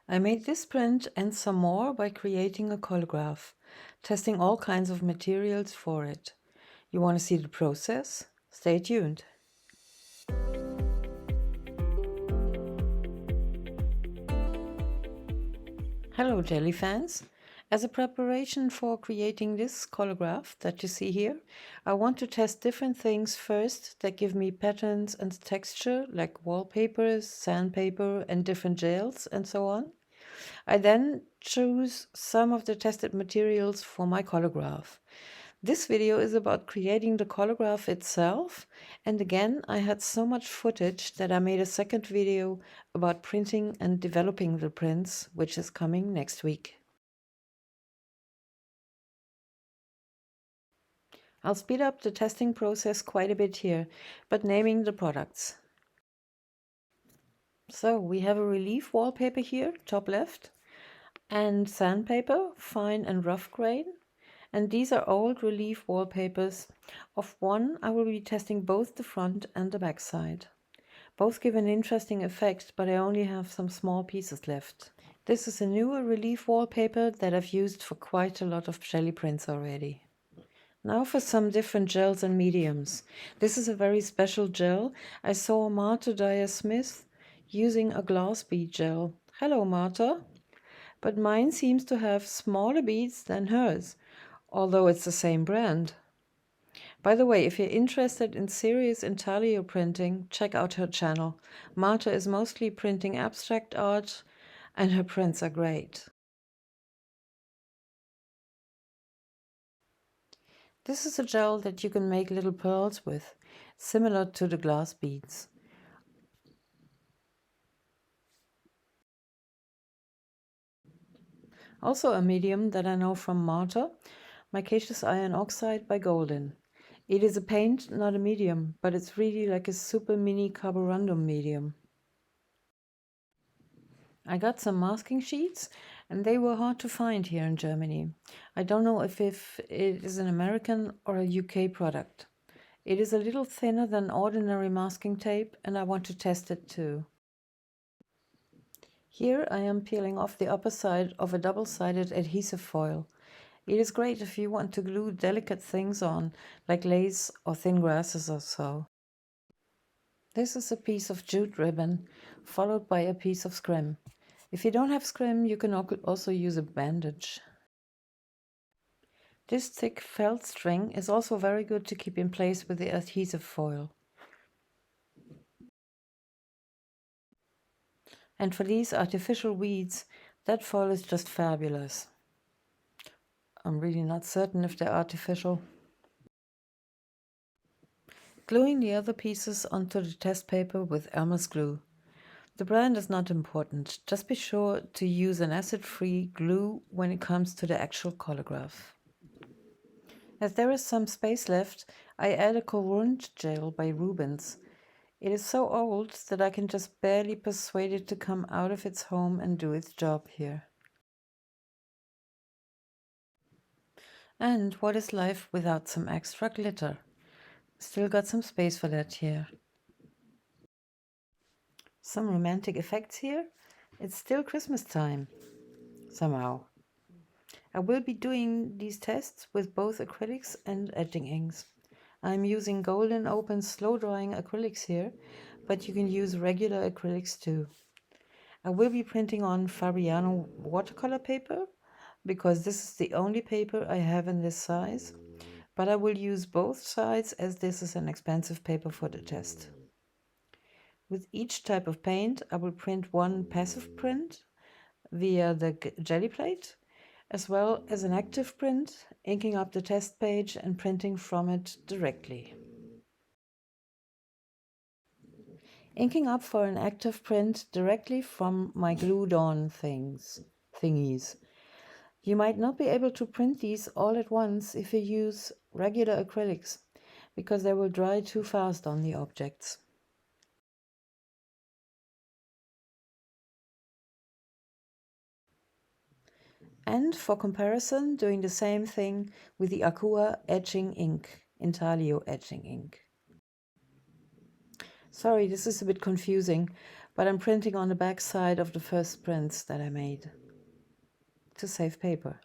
I made this print and some more by creating a Collagraph, testing all kinds of materials for it. You want to see the process? Stay tuned. Hello Jelly fans! As a preparation for creating this Collagraph that you see here, I want to test different things first that give me patterns and texture, like wallpapers, sandpaper and different gels and so on. I then choose some of the tested materials for my Collagraph. This video is about creating the Collagraph itself, and again I had so much footage that I made a second video about printing and developing the prints, which is coming next week. I'll speed up the testing process quite a bit here, but naming the products. So we have a relief wallpaper here, top left, and sandpaper, fine and rough grain. And these are old relief wallpapers. Of one, I will be testing both the front and the back side. Both give an interesting effect, but I only have some small pieces left. This is a newer relief wallpaper that I've used for quite a lot of jelly prints already. Now for some different gels and mediums. This is a very special gel. I saw Marta Dyer-Smith using a glass bead gel. Hello Marta! But mine seems to have smaller beads than hers, although it's the same brand. By the way, if you're interested in serious intaglio printing, check out her channel. Marta is mostly printing abstract art, and her prints are great. This is a gel that you can make little pearls with, similar to the glass beads. Also a medium that I know from Marta, micaceous iron oxide by Golden. It is a paint, not a medium, but it's really like a super mini carborundum medium. I got some masking sheets and they were hard to find here in Germany. I don't know if it is an American or a UK product. It is a little thinner than ordinary masking tape and I want to test it too. Here I am peeling off the upper side of a double-sided adhesive foil. It is great if you want to glue delicate things on, like lace or thin grasses or so. This is a piece of jute ribbon, followed by a piece of scrim. If you don't have scrim, you can also use a bandage. This thick felt string is also very good to keep in place with the adhesive foil. And for these artificial weeds, that foil is just fabulous. I'm really not certain if they're artificial. Gluing the other pieces onto the test paper with Elmer's glue. The brand is not important, just be sure to use an acid-free glue when it comes to the actual Collagraph. As there is some space left, I add a Courant gel by Rubens. It is so old that I can just barely persuade it to come out of its home and do its job here. And what is life without some extra glitter? Still got some space for that here. Some romantic effects here. It's still Christmas time, somehow. I will be doing these tests with both acrylics and etching inks. I'm using Golden Open slow drying acrylics here, but you can use regular acrylics too. I will be printing on Fabriano watercolor paper, because this is the only paper I have in this size, but I will use both sides as this is an expensive paper for the test. With each type of paint, I will print one passive print via the GELLI plate, as well as an active print, inking up the test page and printing from it directly. Inking up for an active print directly from my glued on thingies. You might not be able to print these all at once if you use regular acrylics, because they will dry too fast on the objects. And for comparison, doing the same thing with the Akua etching ink, intaglio etching ink. Sorry, this is a bit confusing. but I'm printing on the back side of the first prints that I made to save paper.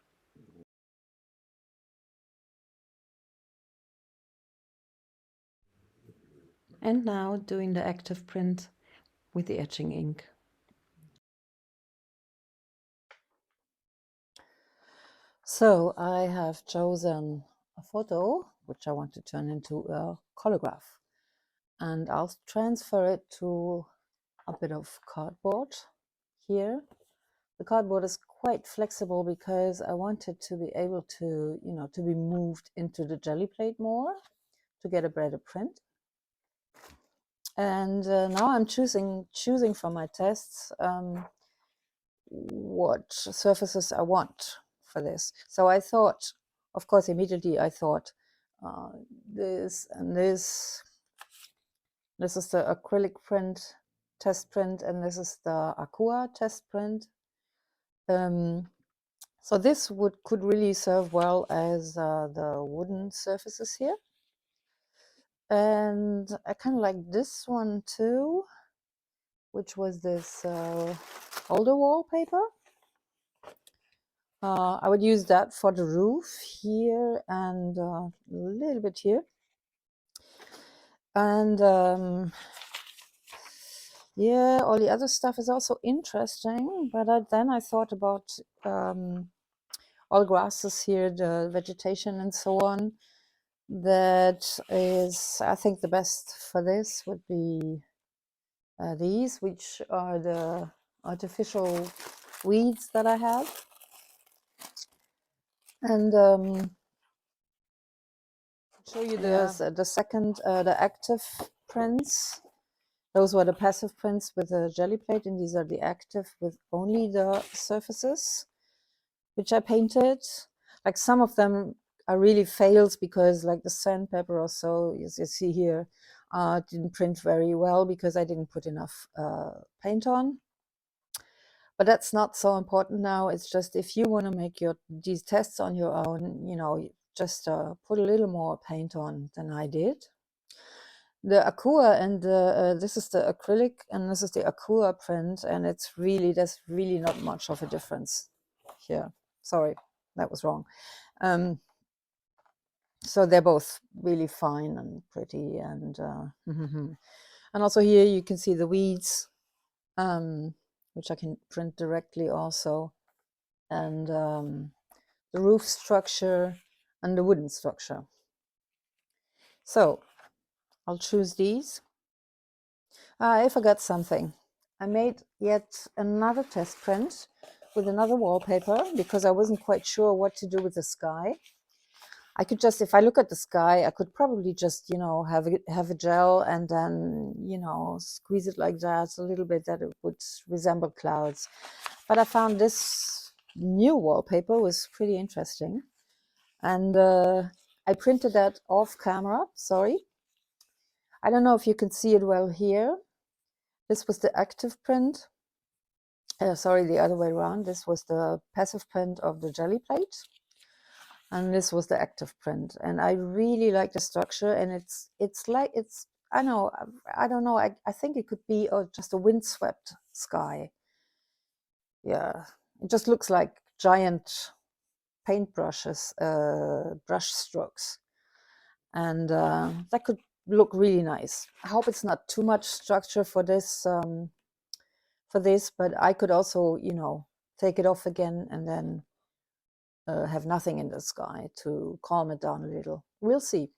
And now doing the active print with the etching ink. So I have chosen a photo which I want to turn into a Collagraph, and I'll transfer it to a bit of cardboard here. The cardboard is quite flexible because I wanted to be able to, to be moved into the jelly plate more to get a better print. And now I'm choosing from my tests what surfaces I want for this. So I thought, of course, immediately I thought this and this. This is the acrylic print, test print, and this is the Akua test print. So this could really serve well as the wooden surfaces here. And I kind of like this one too, which was this older wallpaper. I would use that for the roof here and a little bit here. And yeah, all the other stuff is also interesting, but then I thought about all grasses here, the vegetation and so on. That is, I think the best for this would be these, which are the artificial weeds that I have. And show you the second, the active prints. Those were the passive prints with a jelly plate, and these are the active with only the surfaces, which I painted. Like some of them are really fails because like the sandpaper or so, as you see here, didn't print very well because I didn't put enough paint on. But that's not so important now. It's just if you want to make these tests on your own, just put a little more paint on than I did. The Akua and this is the acrylic and this is the Akua print, and there's really not much of a difference here. Sorry, that was wrong. So they're both really fine and pretty, and and also here you can see the weeds, which I can print directly also, and the roof structure and the wooden structure. So I'll choose these. I forgot something. I made yet another test print with another wallpaper because I wasn't quite sure what to do with the sky. I could just, if I look at the sky, I could probably just, have a gel and then, squeeze it like that a little bit that it would resemble clouds. But I found this new wallpaper was pretty interesting. And I printed that off camera, sorry. I don't know if you can see it well here. This was the active print. Sorry, the other way around. This was the passive print of the jelly plate. And this was the active print. And I really like the structure. And I don't know. I think it could be just a windswept sky. Yeah, it just looks like giant paintbrushes, brush strokes. And that could look really nice. I hope it's not too much structure for this, but I could also, take it off again and then have nothing in the sky to calm it down a little. We'll see.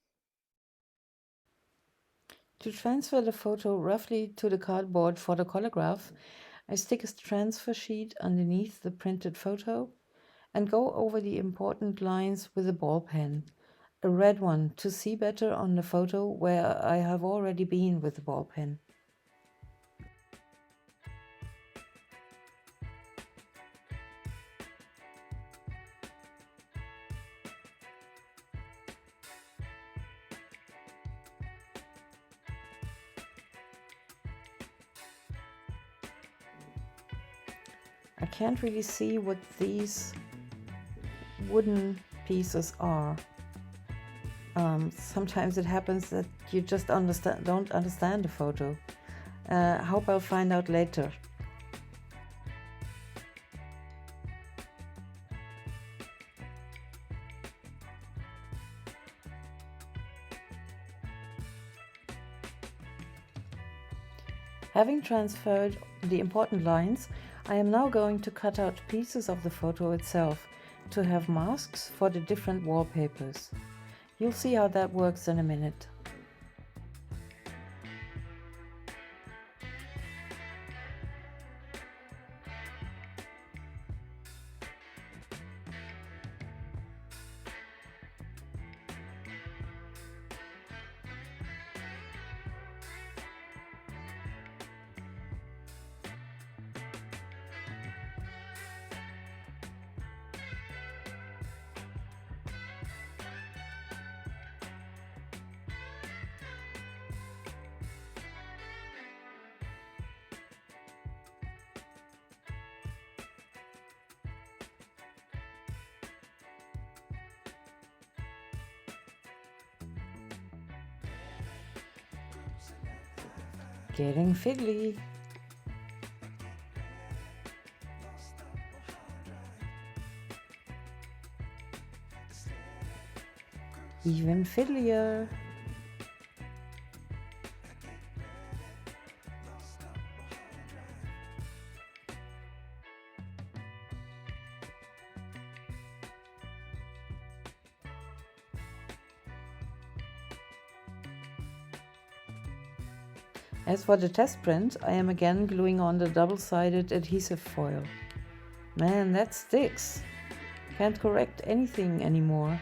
To transfer the photo roughly to the cardboard for the Collagraph, I stick a transfer sheet underneath the printed photo and go over the important lines with a ball pen, a red one to see better on the photo where I have already been with the ball pen. I can't really see what these wooden pieces are. Sometimes it happens that you just don't understand the photo. Hope I'll find out later. Having transferred the important lines, I am now going to cut out pieces of the photo itself to have masks for the different wallpapers. You'll see how that works in a minute. Getting fiddly. Even fiddlier. As for the test print, I am again gluing on the double-sided adhesive foil. Man, that sticks! Can't correct anything anymore.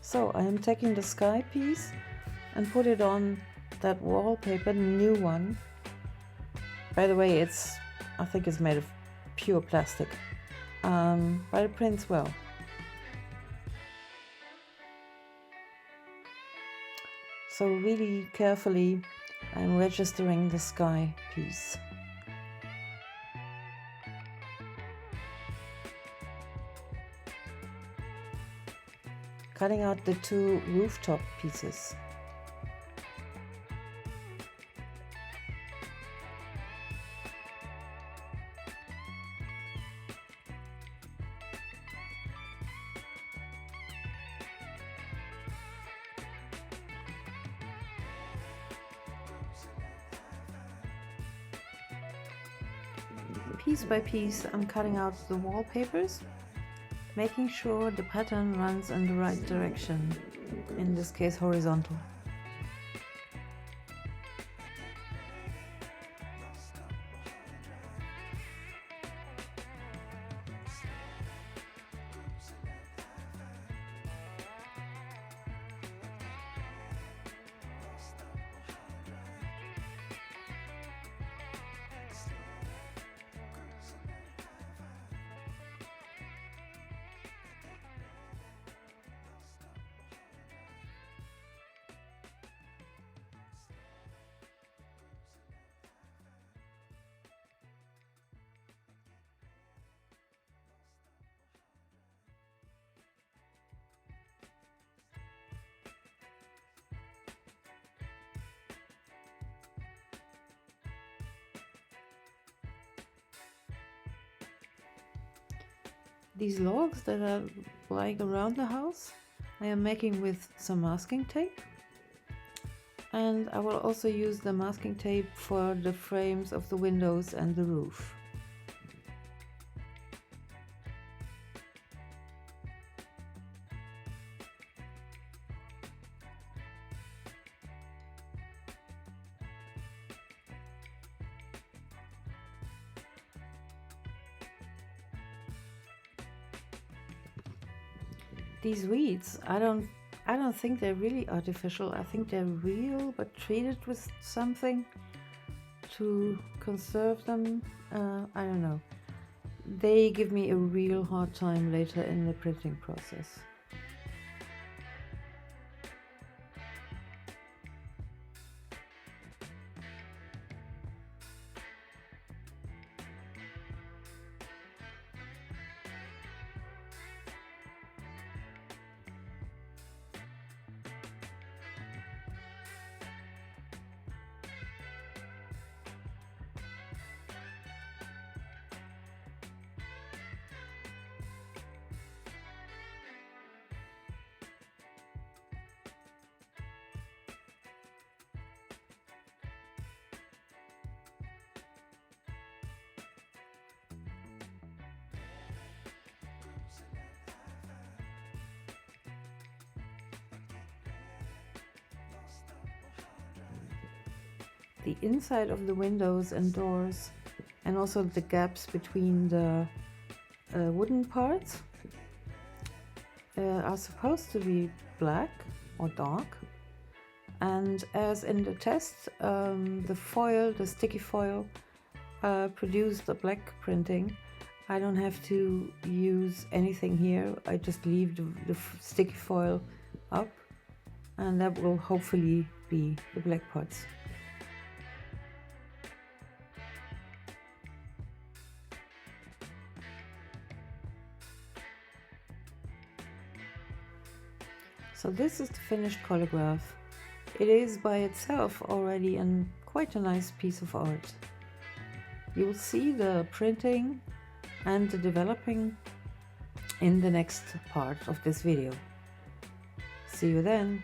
So I am taking the sky piece and put it on that wallpaper, the new one. By the way, I think it's made of pure plastic, but it prints well. So really carefully, I'm registering the sky piece. Cutting out the two rooftop pieces. Piece by piece, I'm cutting out the wallpapers, making sure the pattern runs in the right direction, in this case horizontal. These logs that are lying around the house, I am making with some masking tape. And I will also use the masking tape for the frames of the windows and the roof. These weeds, I don't think they're really artificial. I think they're real, but treated with something to conserve them. I don't know. They give me a real hard time later in the printing process. the inside of the windows and doors, and also the gaps between the wooden parts are supposed to be black or dark. And as in the test, the sticky foil produced the black printing. I don't have to use anything here. I just leave the sticky foil up, and that will hopefully be the black parts. So this is the finished Collagraph. It is by itself already quite a nice piece of art. You will see the printing and the developing in the next part of this video. See you then!